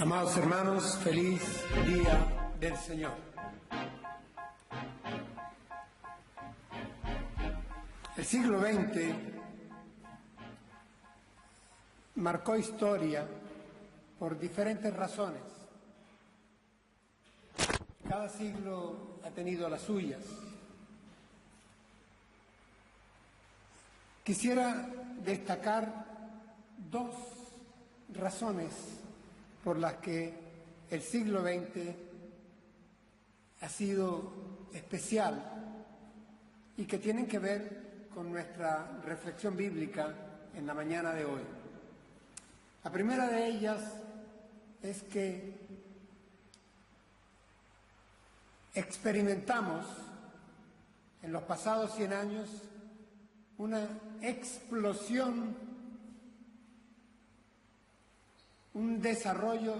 Amados hermanos, feliz día del Señor. El siglo XX marcó historia por diferentes razones. Cada siglo ha tenido las suyas. Quisiera destacar dos razones por las que el siglo XX ha sido especial y que tienen que ver con nuestra reflexión bíblica en la mañana de hoy. La primera de ellas es que experimentamos en los pasados 100 años una explosión, un desarrollo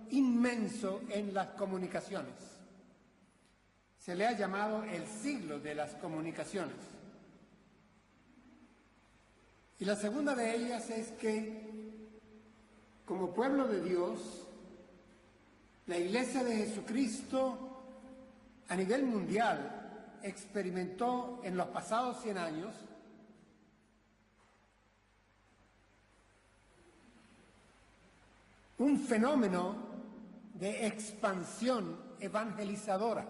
inmenso en las comunicaciones. Se le ha llamado el siglo de las comunicaciones. Y la segunda de ellas es que, como pueblo de Dios, la Iglesia de Jesucristo a nivel mundial experimentó en los pasados 100 años un fenómeno de expansión evangelizadora,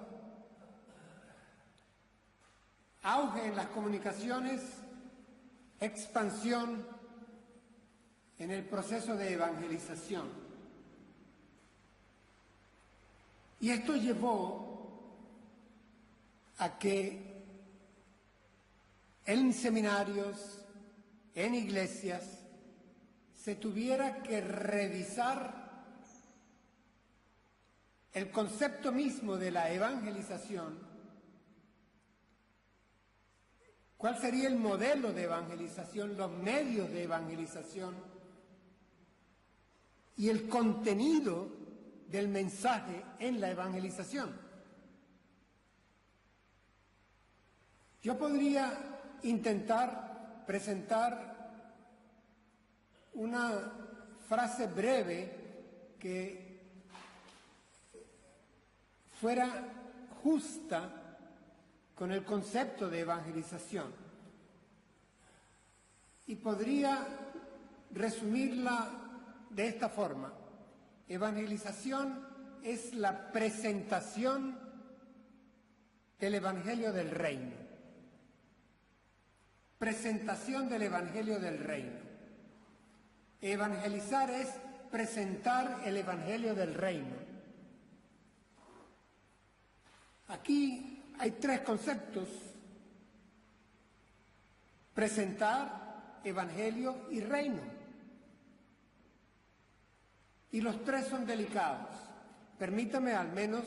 auge en las comunicaciones, expansión en el proceso de evangelización. Y esto llevó a que en seminarios, en iglesias, se tuviera que revisar el concepto mismo de la evangelización. ¿Cuál sería el modelo de evangelización, los medios de evangelización y el contenido del mensaje en la evangelización? Yo podría intentar presentar una frase breve que fuera justa con el concepto de evangelización y podría resumirla de esta forma: evangelización es la presentación del Evangelio del Reino. Presentación del Evangelio del Reino. Evangelizar es presentar el Evangelio del Reino. Aquí hay tres conceptos: presentar, Evangelio y Reino. Y los tres son delicados. Permítame al menos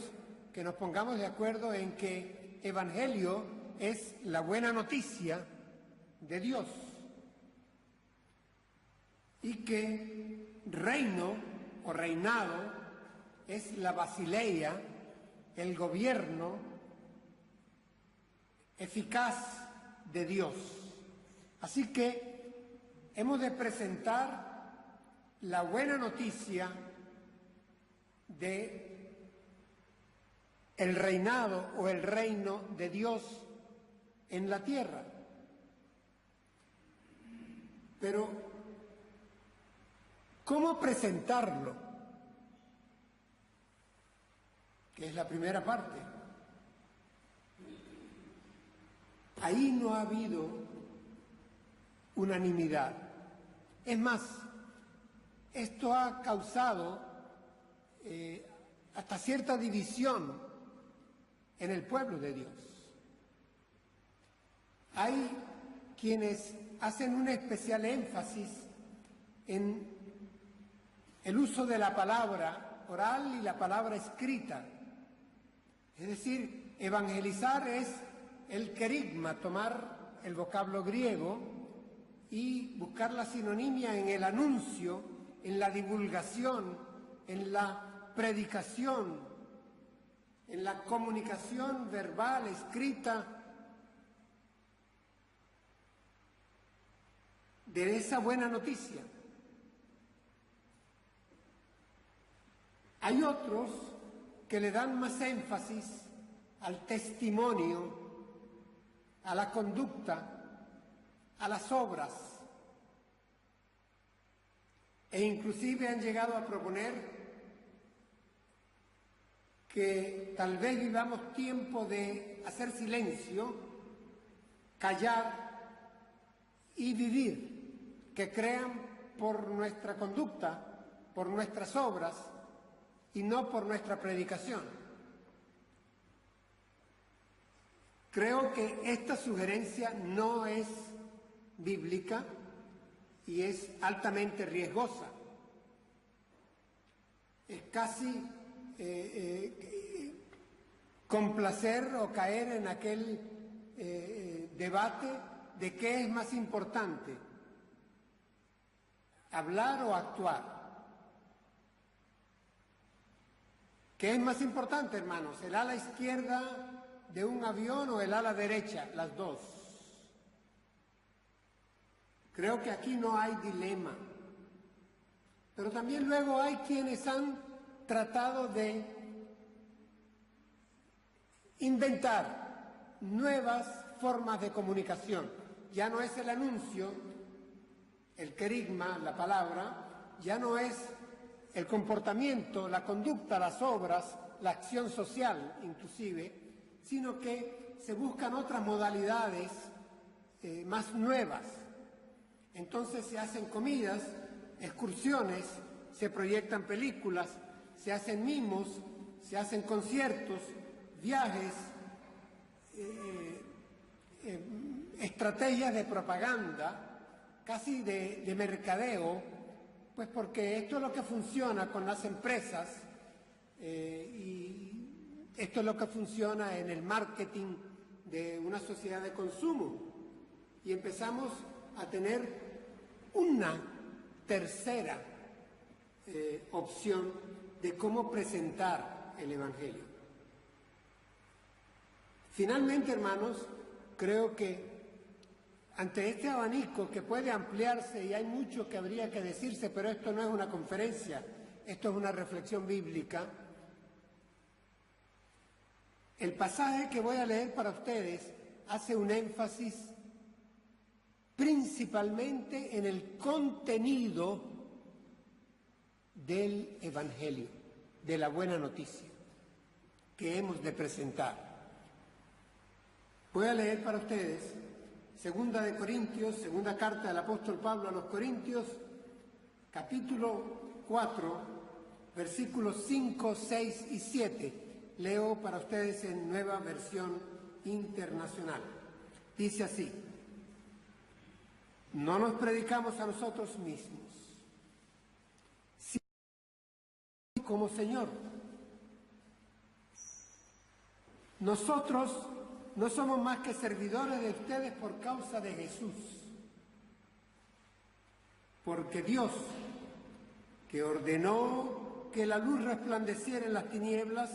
que nos pongamos de acuerdo en que Evangelio es la buena noticia de Dios, y que reino o reinado es la basileia, el gobierno eficaz de Dios. Así que hemos de presentar la buena noticia de el reinado o el reino de Dios en la tierra. Pero ¿cómo presentarlo? Que es la primera parte. Ahí no ha habido unanimidad. Es más, esto ha causado hasta cierta división en el pueblo de Dios. Hay quienes hacen un especial énfasis en el uso de la palabra oral y la palabra escrita. Es decir, evangelizar es el querigma, tomar el vocablo griego y buscar la sinonimia en el anuncio, en la divulgación, en la predicación, en la comunicación verbal, escrita, de esa buena noticia. Hay otros que le dan más énfasis al testimonio, a la conducta, a las obras, e inclusive han llegado a proponer que tal vez vivamos tiempo de hacer silencio, callar y vivir, que crean por nuestra conducta, por nuestras obras y no por nuestra predicación. Creo que esta sugerencia no es bíblica y es altamente riesgosa. Es casi complacer o caer en aquel debate de qué es más importante, hablar o actuar. ¿Qué es más importante, hermanos? ¿El ala izquierda de un avión o el ala derecha? Las dos. Creo que aquí no hay dilema. Pero también luego hay quienes han tratado de inventar nuevas formas de comunicación. Ya no es el anuncio, el querigma, la palabra, ya no es el comportamiento, la conducta, las obras, la acción social inclusive, sino que se buscan otras modalidades más nuevas. Entonces se hacen comidas, excursiones, se proyectan películas, se hacen mimos, se hacen conciertos, viajes, estrategias de propaganda, casi de mercadeo, pues porque esto es lo que funciona con las empresas y esto es lo que funciona en el marketing de una sociedad de consumo. Y empezamos a tener una tercera opción de cómo presentar el Evangelio. Finalmente, hermanos, creo que ante este abanico que puede ampliarse, y hay mucho que habría que decirse, pero esto no es una conferencia, esto es una reflexión bíblica, el pasaje que voy a leer para ustedes hace un énfasis principalmente en el contenido del Evangelio, de la buena noticia que hemos de presentar. Voy a leer para ustedes Segunda de Corintios, segunda carta del apóstol Pablo a los Corintios, capítulo 4, versículos 5, 6 y 7. Leo para ustedes en Nueva Versión Internacional. Dice así: no nos predicamos a nosotros mismos, sino como Señor. Nosotros no somos más que servidores de ustedes por causa de Jesús, porque Dios, que ordenó que la luz resplandeciera en las tinieblas,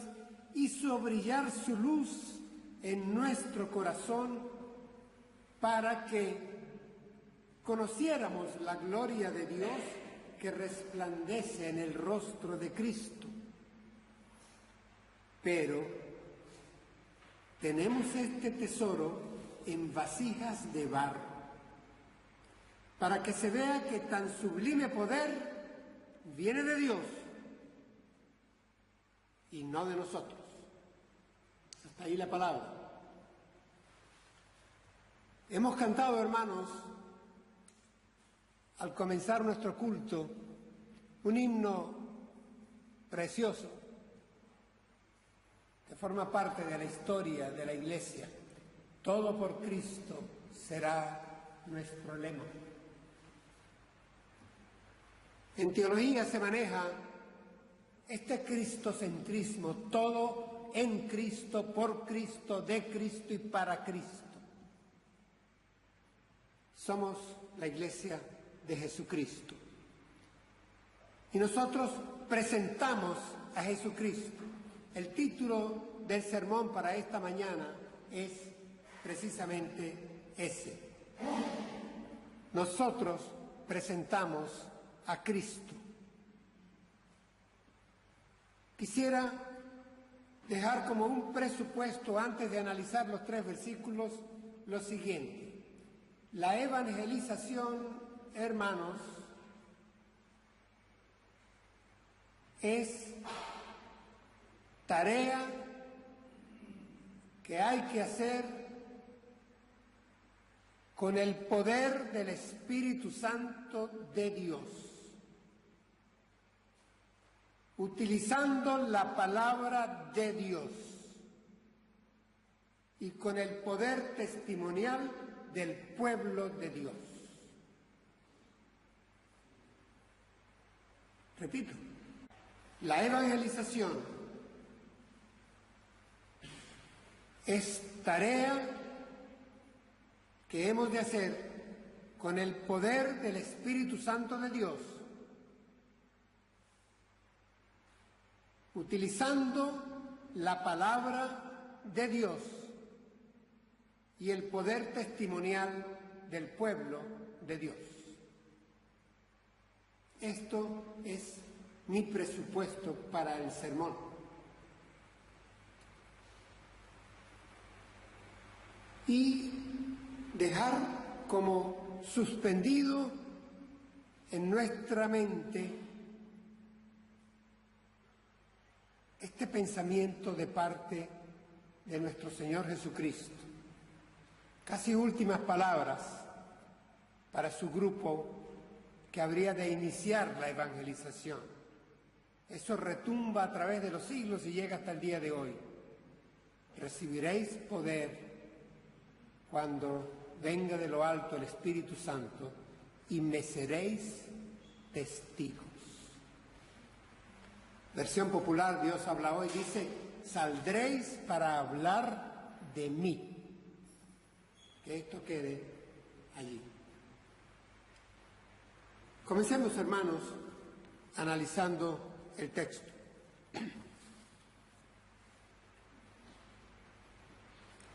hizo brillar su luz en nuestro corazón para que conociéramos la gloria de Dios que resplandece en el rostro de Cristo. Pero tenemos este tesoro en vasijas de barro, para que se vea que tan sublime poder viene de Dios y no de nosotros. Hasta ahí la palabra. Hemos cantado, hermanos, al comenzar nuestro culto, un himno precioso que forma parte de la historia de la Iglesia. Todo por Cristo será nuestro lema. En teología se maneja este cristocentrismo, todo en Cristo, por Cristo, de Cristo y para Cristo. Somos la Iglesia de Jesucristo. Y nosotros presentamos a Jesucristo. El título del sermón para esta mañana es precisamente ese. Nosotros presentamos a Cristo. Quisiera dejar como un presupuesto, antes de analizar los 3 versículos, lo siguiente. La evangelización, hermanos, es tarea que hay que hacer con el poder del Espíritu Santo de Dios, utilizando la palabra de Dios y con el poder testimonial del pueblo de Dios. Repito, la evangelización es tarea que hemos de hacer con el poder del Espíritu Santo de Dios, utilizando la palabra de Dios y el poder testimonial del pueblo de Dios. Esto es mi presupuesto para el sermón. Y dejar como suspendido en nuestra mente este pensamiento de parte de nuestro Señor Jesucristo. Casi últimas palabras para su grupo que habría de iniciar la evangelización. Eso retumba a través de los siglos y llega hasta el día de hoy. Recibiréis poder cuando venga de lo alto el Espíritu Santo y me seréis testigos. Versión popular, Dios habla hoy, dice, saldréis para hablar de mí. Que esto quede allí. Comencemos, hermanos, analizando el texto.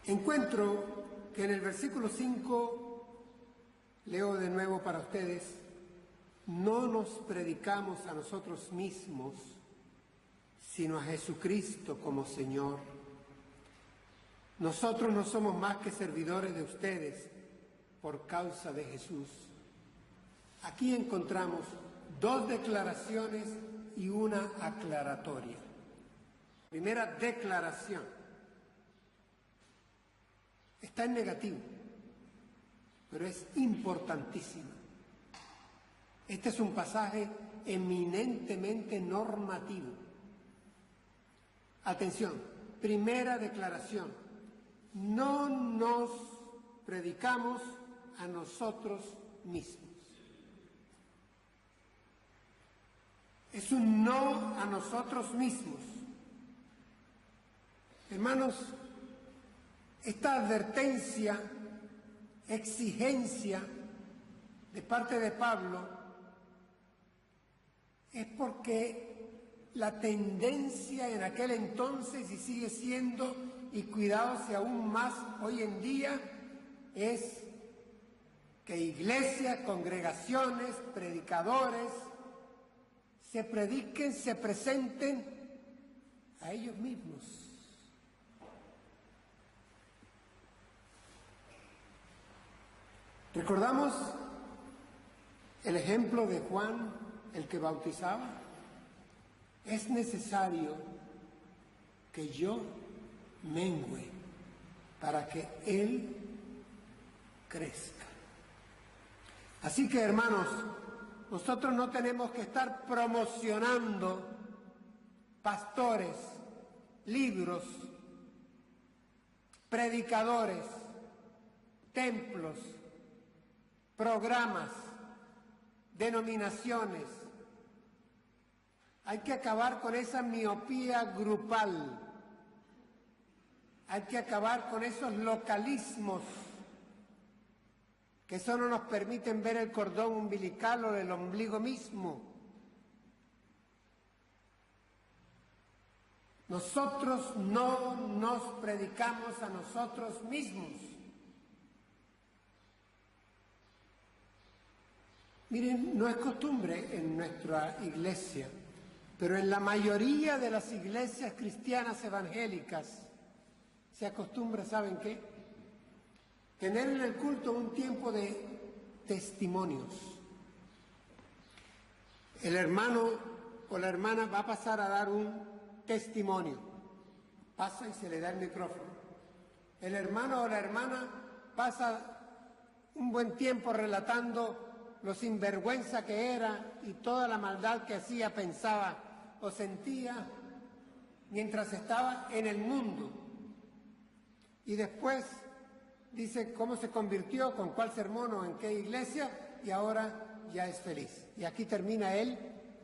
Encuentro que en el versículo 5, leo de nuevo para ustedes, no nos predicamos a nosotros mismos, sino a Jesucristo como Señor. Nosotros no somos más que servidores de ustedes por causa de Jesús. Aquí encontramos 2 declaraciones y una aclaratoria. Primera declaración. Está en negativo, pero es importantísima. Este es un pasaje eminentemente normativo. Atención, primera declaración. No nos predicamos a nosotros mismos. Es un no a nosotros mismos. Hermanos, esta advertencia, exigencia de parte de Pablo es porque la tendencia en aquel entonces, y sigue siendo, y cuidados y aún más hoy en día, es que iglesias, congregaciones, predicadores, se prediquen, se presenten a ellos mismos. ¿Recordamos el ejemplo de Juan, el que bautizaba? Es necesario que yo mengüe para que Él crezca. Así que, hermanos, nosotros no tenemos que estar promocionando pastores, libros, predicadores, templos, programas, denominaciones. Hay que acabar con esa miopía grupal. Hay que acabar con esos localismos que solo nos permiten ver el cordón umbilical o el ombligo mismo. Nosotros no nos predicamos a nosotros mismos. Miren, no es costumbre en nuestra iglesia Pero en la mayoría de las iglesias cristianas evangélicas se acostumbra, ¿saben qué? Tener en el culto un tiempo de testimonios. El hermano o la hermana va a pasar a dar un testimonio. Pasa y se le da el micrófono. El hermano o la hermana pasa un buen tiempo relatando lo sinvergüenza que era y toda la maldad que hacía, pensaba o sentía mientras estaba en el mundo. Y después dice cómo se convirtió, con cuál sermón o en qué iglesia, y ahora ya es feliz. Y aquí termina el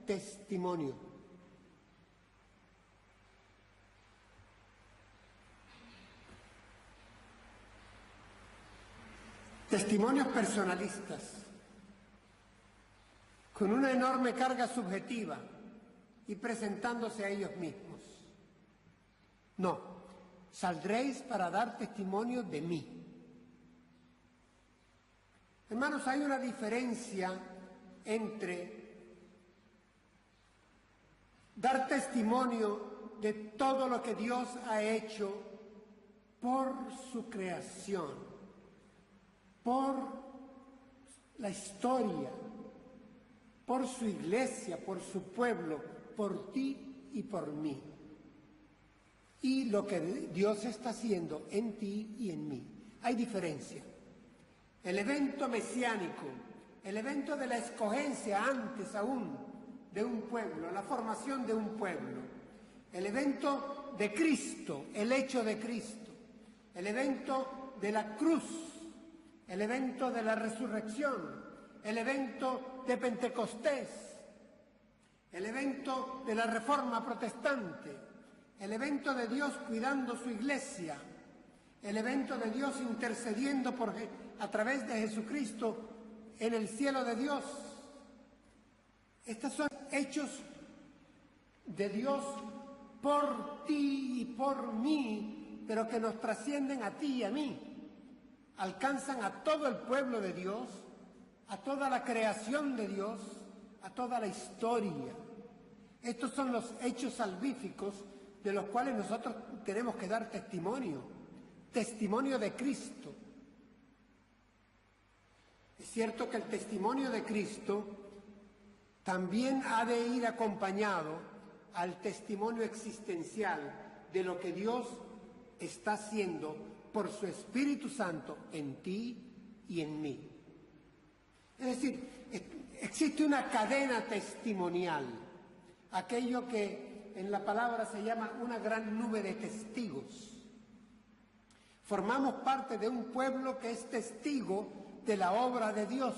testimonio. Testimonios personalistas, con una enorme carga subjetiva y presentándose a ellos mismos. No, saldréis para dar testimonio de mí. Hermanos, hay una diferencia entre dar testimonio de todo lo que Dios ha hecho por su creación, por la historia, por su iglesia, por su pueblo, por ti y por mí. Y lo que Dios está haciendo en ti y en mí. Hay diferencia. El evento mesiánico, el evento de la escogencia antes aún de un pueblo, la formación de un pueblo, el evento de Cristo, el hecho de Cristo, el evento de la cruz, el evento de la resurrección, el evento de Pentecostés, el evento de la Reforma Protestante, el evento de Dios cuidando su iglesia, el evento de Dios intercediendo a través de Jesucristo en el cielo de Dios. Estos son hechos de Dios por ti y por mí, pero que nos trascienden a ti y a mí. Alcanzan a todo el pueblo de Dios, a toda la creación de Dios, a toda la historia. Estos son los hechos salvíficos de los cuales nosotros tenemos que dar testimonio, testimonio de Cristo. Es cierto que el testimonio de Cristo también ha de ir acompañado al testimonio existencial de lo que Dios está haciendo por su Espíritu Santo en ti y en mí. Es decir, existe una cadena testimonial, aquello que en la palabra se llama una gran nube de testigos. Formamos parte de un pueblo que es testigo de la obra de Dios.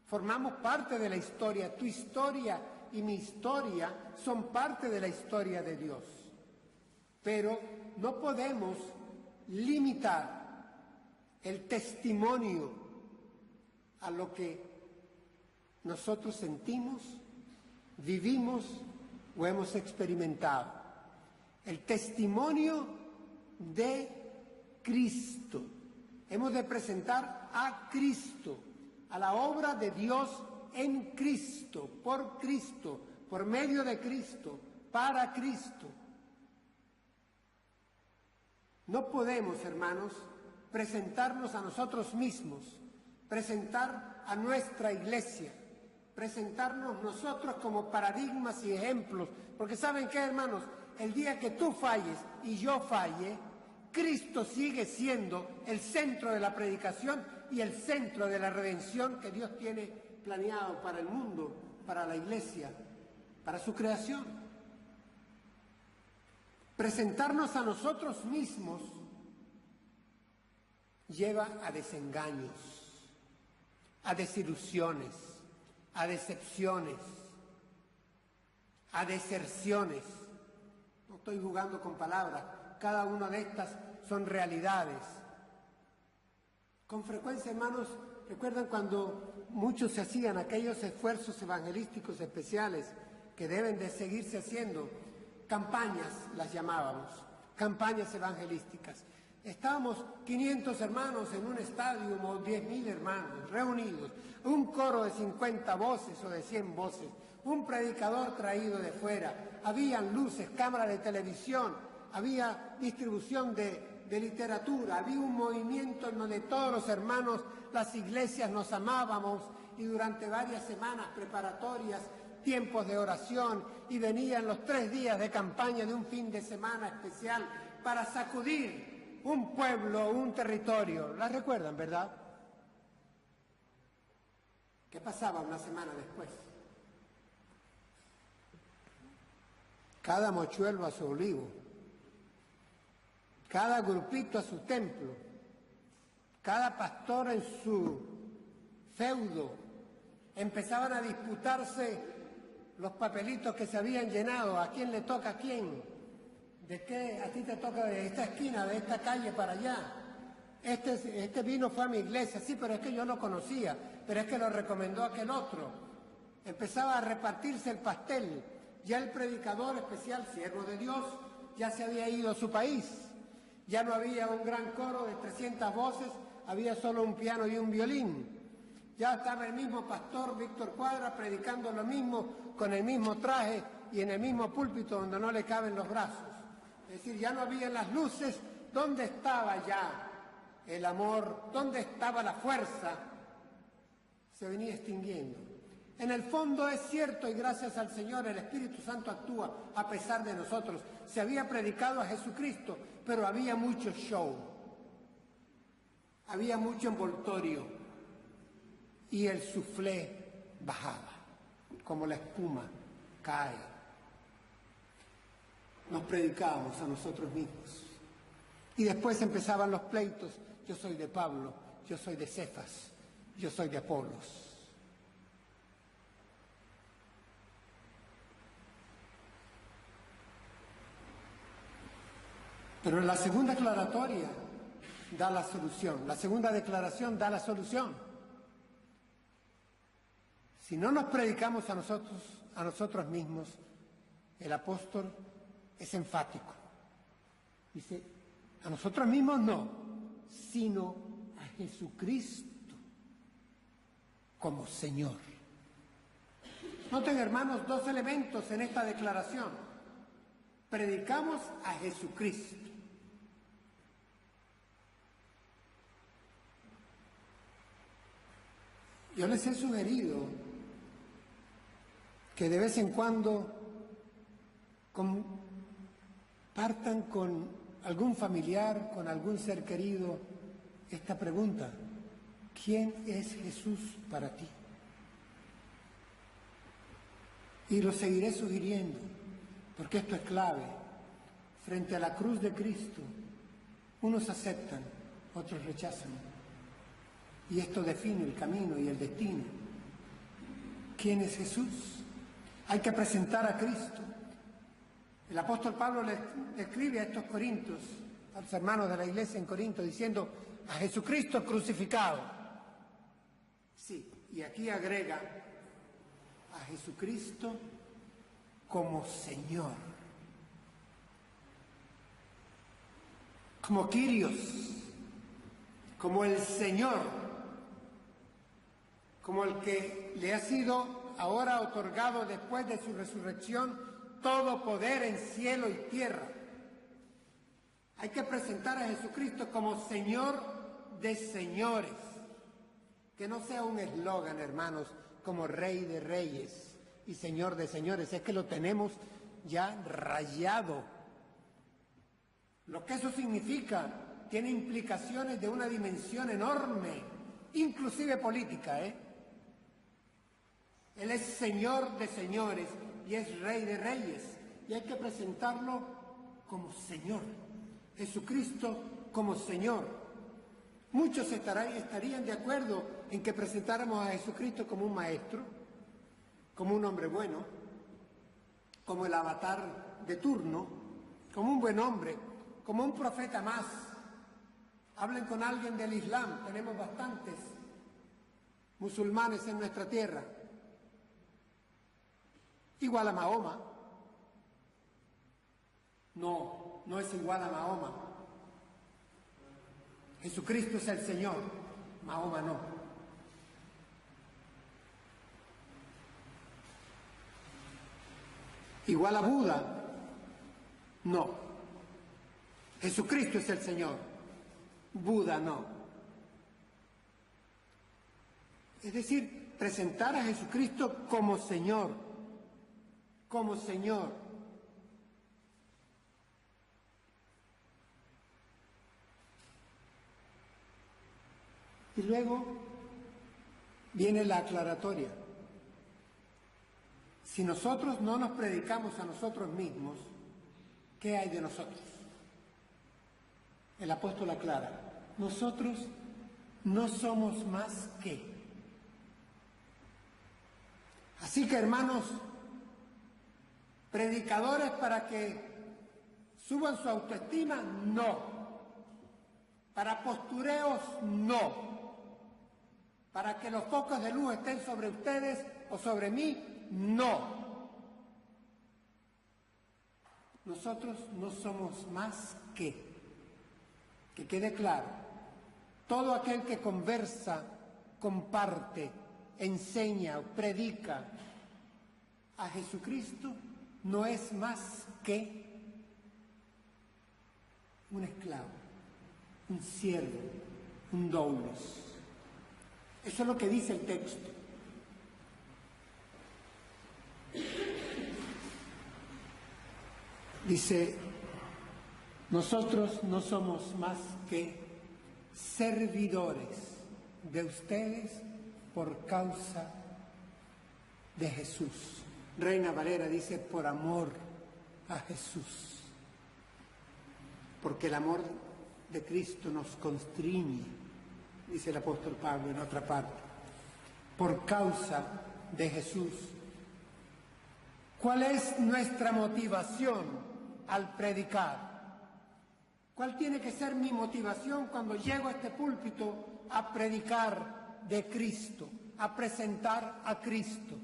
Formamos parte de la historia. Tu historia y mi historia son parte de la historia de Dios. Pero no podemos limitar el testimonio a lo que nosotros sentimos, vivimos o hemos experimentado. El testimonio de Cristo. Hemos de presentar a Cristo, a la obra de Dios en Cristo, por medio de Cristo, para Cristo. No podemos, hermanos, presentarnos a nosotros mismos, presentar a nuestra iglesia, presentarnos nosotros como paradigmas y ejemplos, porque ¿saben qué, hermanos? El día que tú falles y yo falle, Cristo sigue siendo el centro de la predicación y el centro de la redención que Dios tiene planeado para el mundo, para la iglesia, para su creación. Presentarnos a nosotros mismos lleva a desengaños, a desilusiones, a decepciones, a deserciones. No estoy jugando con palabras, cada una de estas son realidades. Con frecuencia, hermanos, recuerdan cuando muchos se hacían aquellos esfuerzos evangelísticos especiales que deben de seguirse haciendo, campañas las llamábamos, campañas evangelísticas. Estábamos 500 hermanos en un estadio o 10.000 hermanos reunidos, un coro de 50 voces o de 100 voces, un predicador traído de fuera, habían luces, cámaras de televisión, había distribución de literatura, había un movimiento en donde todos los hermanos, las iglesias nos amábamos y durante varias semanas preparatorias, tiempos de oración y venían los 3 días de campaña de un fin de semana especial para sacudir un pueblo, un territorio. ¿La recuerdan, verdad? ¿Qué pasaba una semana después? Cada mochuelo a su olivo, cada grupito a su templo, cada pastor en su feudo. Empezaban a disputarse los papelitos que se habían llenado, a quién le toca a quién, de qué, a ti te toca de esta esquina, de esta calle para allá. Este vino fue a mi iglesia, sí, pero es que yo lo conocía, pero es que lo recomendó aquel otro. Empezaba a repartirse el pastel. Ya el predicador especial, siervo de Dios, ya se había ido a su país. Ya no había un gran coro de 300 voces, había solo un piano y un violín. Ya estaba el mismo pastor Víctor Cuadra predicando lo mismo, con el mismo traje y en el mismo púlpito donde no le caben los brazos. Es decir, ya no había las luces. ¿Dónde estaba ya el amor? ¿Dónde estaba la fuerza? Se venía extinguiendo. En el fondo es cierto, y gracias al Señor el Espíritu Santo actúa a pesar de nosotros. Se había predicado a Jesucristo, pero había mucho show, había mucho envoltorio, y el suflé bajaba, como la espuma cae. Nos predicábamos a nosotros mismos. Y después empezaban los pleitos. Yo soy de Pablo, yo soy de Cefas, yo soy de Apolos. Pero la segunda aclaratoria da la solución, la segunda declaración da la solución. Si no nos predicamos a nosotros mismos, el apóstol es enfático. Dice, a nosotros mismos no, sino a Jesucristo como Señor. Noten, hermanos, 2 elementos en esta declaración. Predicamos a Jesucristo. Yo les he sugerido que de vez en cuando compartan con algún familiar, con algún ser querido, esta pregunta: ¿quién es Jesús para ti? Y lo seguiré sugiriendo, porque esto es clave. Frente a la cruz de Cristo, unos aceptan, otros rechazan. Y esto define el camino y el destino. ¿Quién es Jesús? Hay que presentar a Cristo. El apóstol Pablo le escribe a estos corintios, a los hermanos de la iglesia en Corinto, diciendo: a Jesucristo crucificado. Sí, y aquí agrega: a Jesucristo como Señor, como Kyrios, como el Señor, como el que le ha sido ahora otorgado después de su resurrección todo poder en cielo y tierra. Hay que presentar a Jesucristo como Señor de señores, que no sea un eslogan, hermanos, como Rey de reyes y Señor de señores. Es que lo tenemos ya rayado. Lo que eso significa tiene implicaciones de una dimensión enorme, inclusive política, Él es Señor de señores y es Rey de reyes, y hay que presentarlo como Señor. Jesucristo como Señor. Muchos estarían de acuerdo en que presentáramos a Jesucristo como un maestro, como un hombre bueno, como el avatar de turno, como un buen hombre, como un profeta más. Hablen con alguien del Islam, tenemos bastantes musulmanes en nuestra tierra. Igual a Mahoma. No, no es igual a Mahoma. Jesucristo es el Señor, Mahoma no. igual a Buda. No. Jesucristo es el Señor. Buda no. Es decir, presentar a Jesucristo como Señor. Como Señor. Y luego viene la aclaratoria. Si nosotros no nos predicamos a nosotros mismos, ¿qué hay de nosotros? El apóstol aclara, nosotros no somos más que. Así que, hermanos, predicadores para que suban su autoestima, no. Para postureos, no. Para que los focos de luz estén sobre ustedes o sobre mí, no. Nosotros no somos más que quede claro, todo aquel que conversa, comparte, enseña o predica a Jesucristo no es más que un esclavo, un siervo, un doulos. Eso es lo que dice el texto. Dice, nosotros no somos más que servidores de ustedes por causa de Jesús. Reina Valera dice, por amor a Jesús. Porque el amor de Cristo nos constriñe, dice el apóstol Pablo en otra parte. Por causa de Jesús. ¿Cuál es nuestra motivación al predicar? ¿Cuál tiene que ser mi motivación cuando llego a este púlpito a predicar de Cristo, a presentar a Cristo?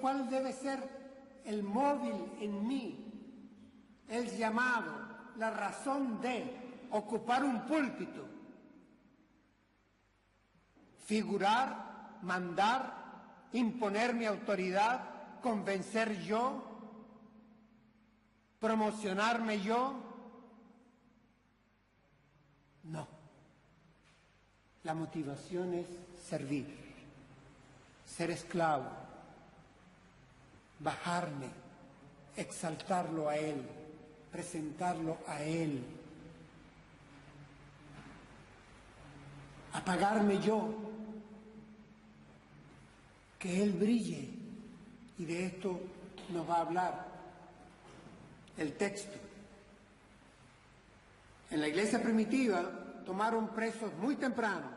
¿Cuál debe ser el móvil en mí, el llamado, la razón de ocupar un púlpito? Figurar, mandar, imponer mi autoridad, convencer yo, promocionarme yo. No. La motivación es servir, ser esclavo, bajarme, exaltarlo a Él, presentarlo a Él, apagarme yo, que Él brille. Y de esto nos va a hablar el texto. En la iglesia primitiva tomaron presos muy temprano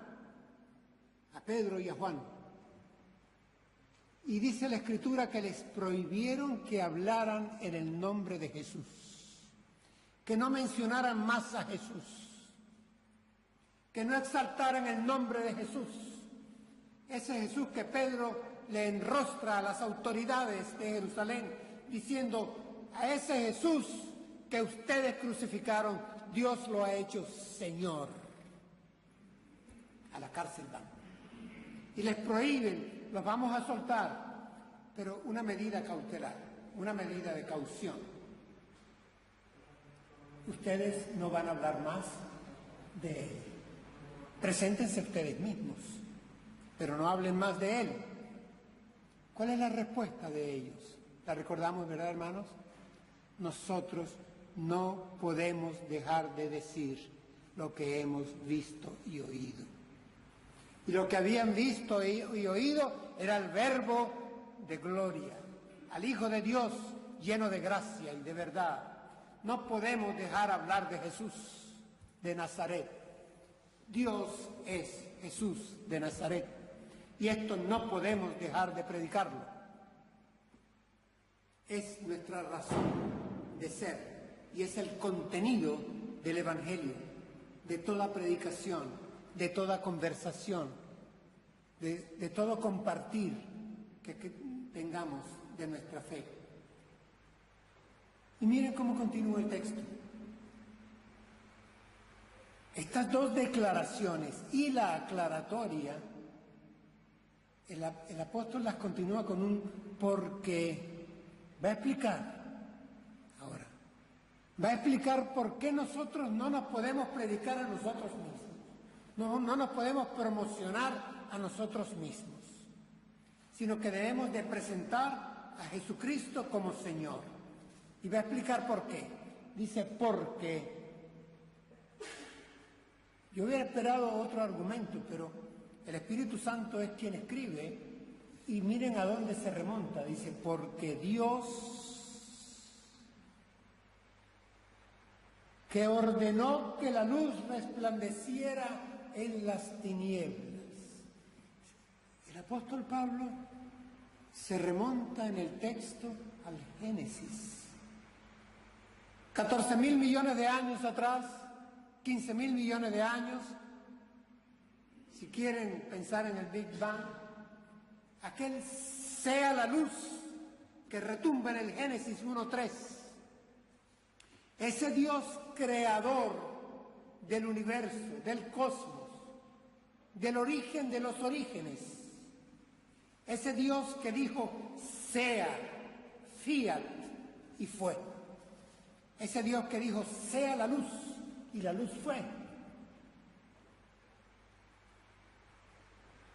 a Pedro y a Juan. Y dice la Escritura que les prohibieron que hablaran en el nombre de Jesús, que no mencionaran más a Jesús, que no exaltaran el nombre de Jesús. Ese Jesús que Pedro le enrostra a las autoridades de Jerusalén, diciendo, a ese Jesús que ustedes crucificaron, Dios lo ha hecho Señor. A la cárcel van. Y les prohíben, los vamos a soltar, pero una medida cautelar, una medida de caución. Ustedes no van a hablar más de Él. Preséntense ustedes mismos, pero no hablen más de Él. ¿Cuál es la respuesta de ellos? ¿La recordamos, verdad, hermanos? Nosotros no podemos dejar de decir lo que hemos visto y oído. Y lo que habían visto y oído era el Verbo de gloria, al Hijo de Dios lleno de gracia y de verdad. No podemos dejar hablar de Jesús de Nazaret. Dios es Jesús de Nazaret. Y esto no podemos dejar de predicarlo. Es nuestra razón de ser y es el contenido del Evangelio, de toda predicación, de toda conversación, de todo compartir que tengamos de nuestra fe. Y miren cómo continúa el texto. Estas dos declaraciones y la aclaratoria, el apóstol las continúa con un porque. Va a explicar Va a explicar por qué nosotros no nos podemos predicar a nosotros mismos, no nos podemos promocionar a nosotros mismos, sino que debemos de presentar a Jesucristo como Señor. Y va a explicar por qué. Dice, porque yo hubiera esperado otro argumento, pero el Espíritu Santo es quien escribe, y miren a dónde se remonta. Dice, porque Dios, que ordenó que la luz resplandeciera en las tinieblas. El apóstol Pablo se remonta en el texto al Génesis. 14.000 millones de años atrás, 15.000 millones de años, si quieren pensar en el Big Bang, aquel sea la luz que retumba en el Génesis 1:3. Ese Dios creador del universo, del cosmos, del origen de los orígenes, ese Dios que dijo sea, fiat, y fue. Ese Dios que dijo sea la luz, y la luz fue.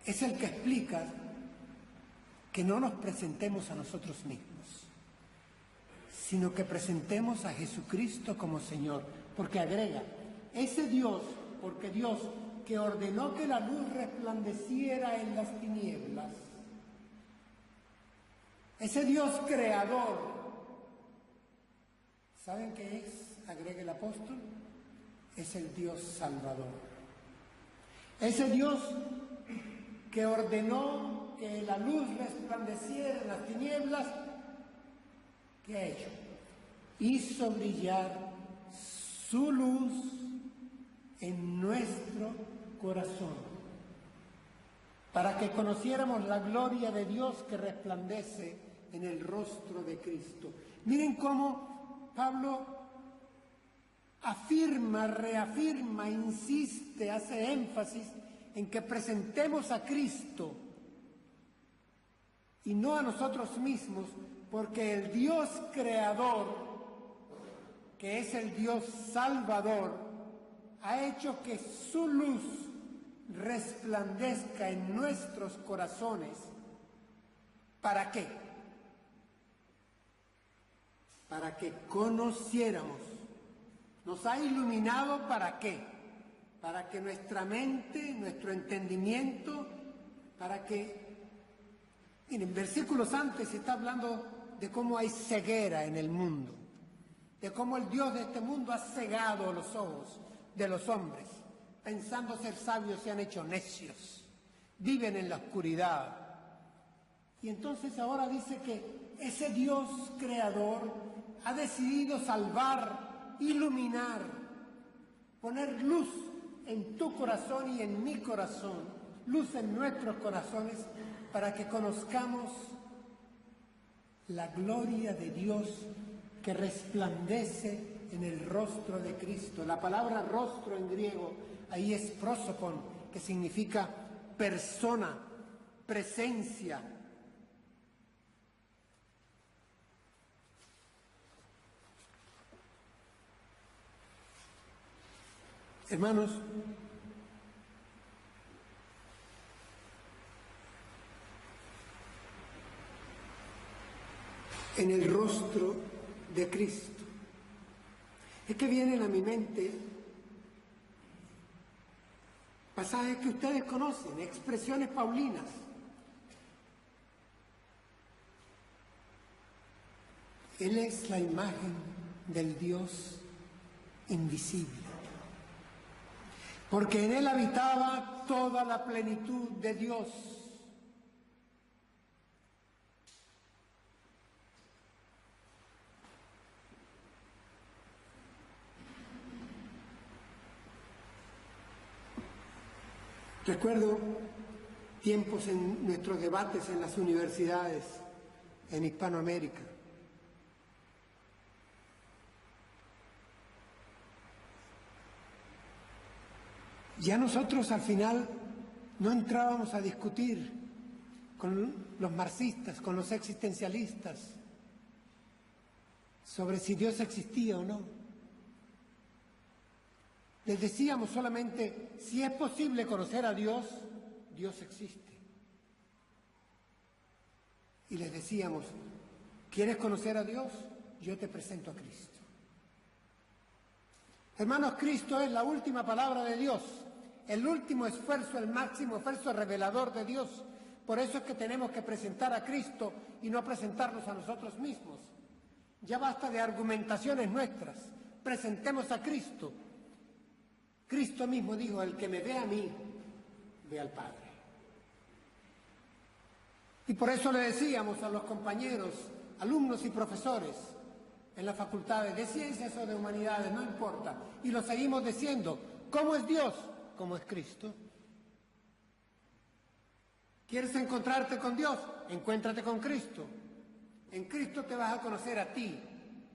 Es el que explica que no nos presentemos a nosotros mismos, sino que presentemos a Jesucristo como Señor, porque agrega, ese Dios, porque Dios que ordenó que la luz resplandeciera en las tinieblas, ese Dios creador, ¿saben qué es? Agrega el apóstol, es el Dios salvador. Ese Dios que ordenó que la luz resplandeciera en las tinieblas, ¿qué ha hecho? Hizo brillar su luz en nuestro corazón, para que conociéramos la gloria de Dios que resplandece en el rostro de Cristo. Miren cómo Pablo afirma, reafirma, insiste, hace énfasis en que presentemos a Cristo y no a nosotros mismos, porque el Dios creador, que es el Dios salvador, ha hecho que su luz resplandezca en nuestros corazones. ¿Para qué? Para que conociéramos. Nos ha iluminado, ¿para qué? Para que nuestra mente, nuestro entendimiento, para que... Miren, versículos antes se está hablando de cómo hay ceguera en el mundo, de cómo el Dios de este mundo ha cegado los ojos de los hombres, pensando ser sabios se han hecho necios, viven en la oscuridad. Y entonces ahora dice que ese Dios creador ha decidido salvar, iluminar, poner luz en tu corazón y en mi corazón, luz en nuestros corazones, para que conozcamos la gloria de Dios que resplandece en el rostro de Cristo. La palabra rostro en griego ahí es prosopon, que significa persona, presencia. Hermanos, en el rostro de Cristo, es que vienen a mi mente pasajes que ustedes conocen, expresiones paulinas. Él es la imagen del Dios invisible, porque en Él habitaba toda la plenitud de Dios. Recuerdo tiempos en nuestros debates en las universidades en Hispanoamérica. Ya nosotros al final no entrábamos a discutir con los marxistas, con los existencialistas, sobre si Dios existía o no. Les decíamos solamente, si es posible conocer a Dios, Dios existe. Y les decíamos, ¿quieres conocer a Dios? Yo te presento a Cristo. Hermanos, Cristo es la última palabra de Dios, el último esfuerzo, el máximo esfuerzo revelador de Dios. Por eso es que tenemos que presentar a Cristo y no presentarnos a nosotros mismos. Ya basta de argumentaciones nuestras, presentemos a Cristo. Cristo mismo dijo, el que me ve a mí, ve al Padre. Y por eso le decíamos a los compañeros, alumnos y profesores en las facultades de ciencias o de humanidades, no importa, y lo seguimos diciendo, ¿cómo es Dios? ¿Cómo es Cristo? ¿Quieres encontrarte con Dios? Encuéntrate con Cristo. En Cristo te vas a conocer a ti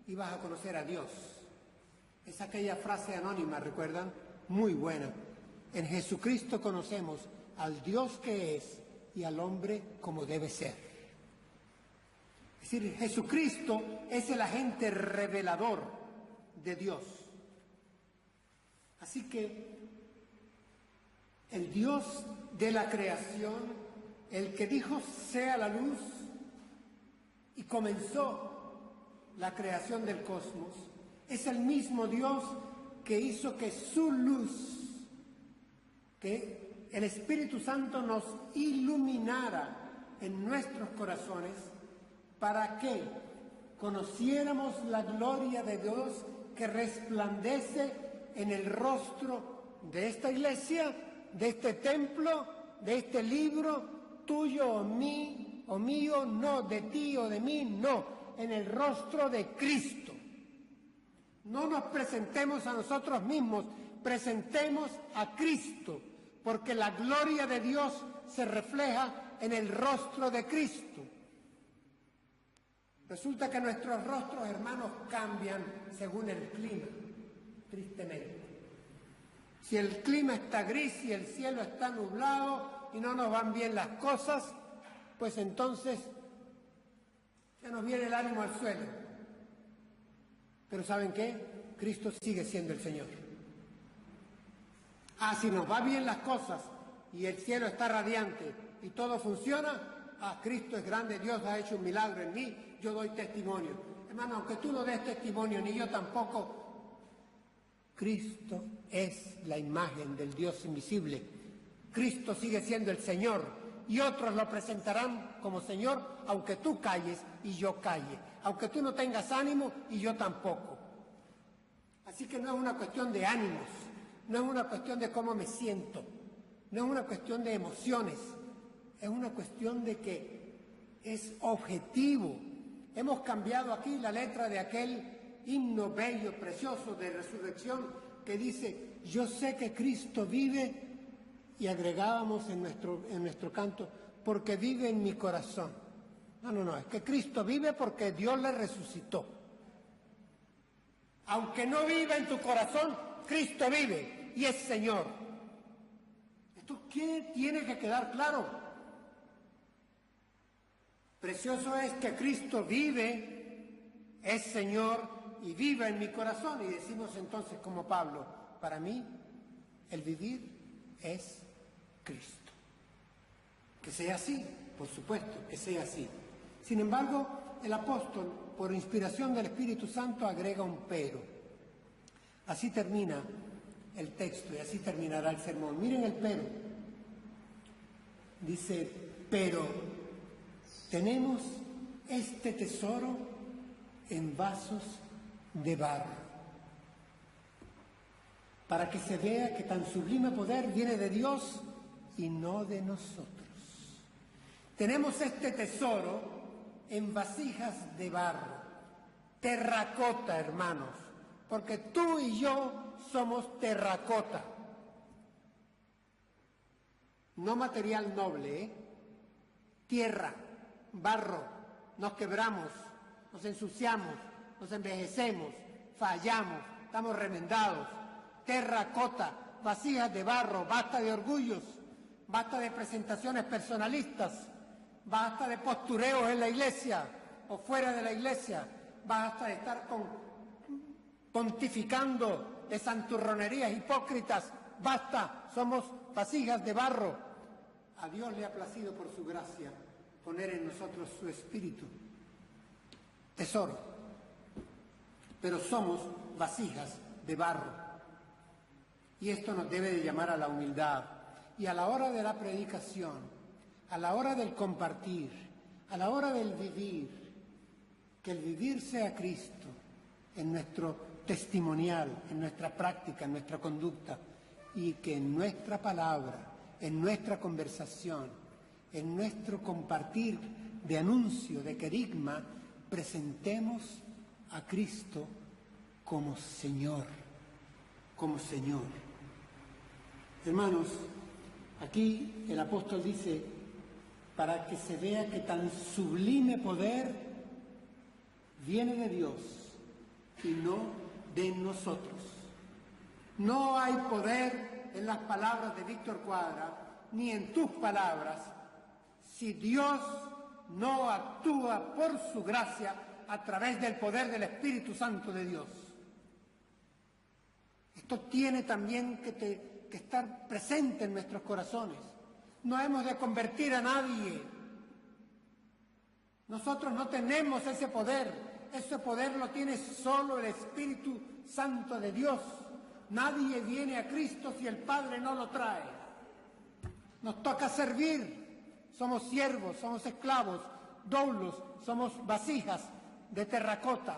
y vas a conocer a Dios. Es aquella frase anónima, ¿recuerdan? Muy buena. En Jesucristo conocemos al Dios que es y al hombre como debe ser. Es decir, Jesucristo es el agente revelador de Dios. Así que el Dios de la creación, el que dijo sea la luz y comenzó la creación del cosmos, es el mismo Dios que hizo que su luz, que el Espíritu Santo nos iluminara en nuestros corazones para que conociéramos la gloria de Dios que resplandece en el rostro de esta iglesia, de este templo, de este libro, tuyo o mío, no, de ti o de mí, no, en el rostro de Cristo. No nos presentemos a nosotros mismos, presentemos a Cristo, porque la gloria de Dios se refleja en el rostro de Cristo. Resulta que nuestros rostros, hermanos, cambian según el clima, tristemente. Si el clima está gris y el cielo está nublado y no nos van bien las cosas, pues entonces ya nos viene el ánimo al suelo. Pero ¿saben qué? Cristo sigue siendo el Señor. Si nos va bien las cosas y el cielo está radiante y todo funciona, Cristo es grande, Dios ha hecho un milagro en mí, yo doy testimonio. Hermano, aunque tú no des testimonio, ni yo tampoco, Cristo es la imagen del Dios invisible. Cristo sigue siendo el Señor y otros lo presentarán como Señor, aunque tú calles y yo calle, aunque tú no tengas ánimo y yo tampoco. Así que no es una cuestión de ánimos, no es una cuestión de cómo me siento, no es una cuestión de emociones, es una cuestión de que es objetivo. Hemos cambiado aquí la letra de aquel himno bello, precioso de resurrección que dice, yo sé que Cristo vive, y agregábamos en nuestro canto, porque vive en mi corazón. No, es que Cristo vive porque Dios le resucitó. Aunque no viva en tu corazón, Cristo vive y es Señor. ¿Esto qué tiene que quedar claro? Precioso es que Cristo vive, es Señor y vive en mi corazón. Y decimos entonces como Pablo, para mí el vivir es Cristo. Que sea así, por supuesto, que sea así. Sin embargo, el apóstol, por inspiración del Espíritu Santo, agrega un pero. Así termina el texto y así terminará el sermón. Miren el pero. Dice, pero tenemos este tesoro en vasos de barro, para que se vea que tan sublime poder viene de Dios y no de nosotros. Tenemos este tesoro en vasijas de barro, terracota, hermanos, porque tú y yo somos terracota. No material noble, ¿eh? Tierra, barro, nos quebramos, nos ensuciamos, nos envejecemos, fallamos, estamos remendados. Terracota, vasijas de barro, basta de orgullos, basta de presentaciones personalistas, basta de postureos en la iglesia o fuera de la iglesia, basta de estar pontificando de santurronerías hipócritas. Basta, somos vasijas de barro. A Dios le ha placido por su gracia poner en nosotros su espíritu, tesoro. Pero somos vasijas de barro. Y esto nos debe de llamar a la humildad. Y a la hora de la predicación, a la hora del compartir, a la hora del vivir, que el vivir sea Cristo en nuestro testimonial, en nuestra práctica, en nuestra conducta, y que en nuestra palabra, en nuestra conversación, en nuestro compartir de anuncio, de querigma, presentemos a Cristo como Señor, como Señor. Hermanos, aquí el apóstol dice, para que se vea que tan sublime poder viene de Dios y no de nosotros. No hay poder en las palabras de Víctor Cuadra, ni en tus palabras, si Dios no actúa por su gracia a través del poder del Espíritu Santo de Dios. Esto tiene también que estar presente en nuestros corazones. No hemos de convertir a nadie. Nosotros no tenemos ese poder lo tiene solo el Espíritu Santo de Dios. Nadie viene a Cristo si el Padre no lo trae. Nos toca servir. Somos siervos, somos esclavos, doulos, somos vasijas de terracota.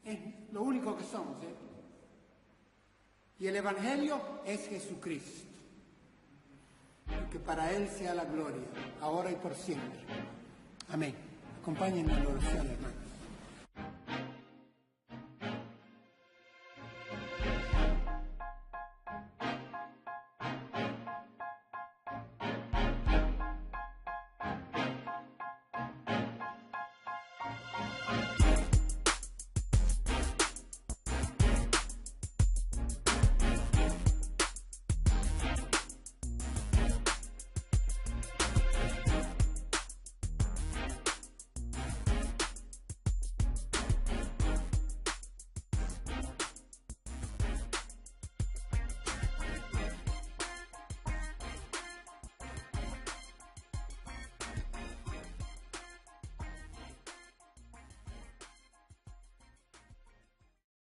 Es lo único que somos, ¿eh? Y el Evangelio es Jesucristo. Y que para Él sea la gloria, ahora y por siempre. Amén. Acompáñenme a la oración, hermano.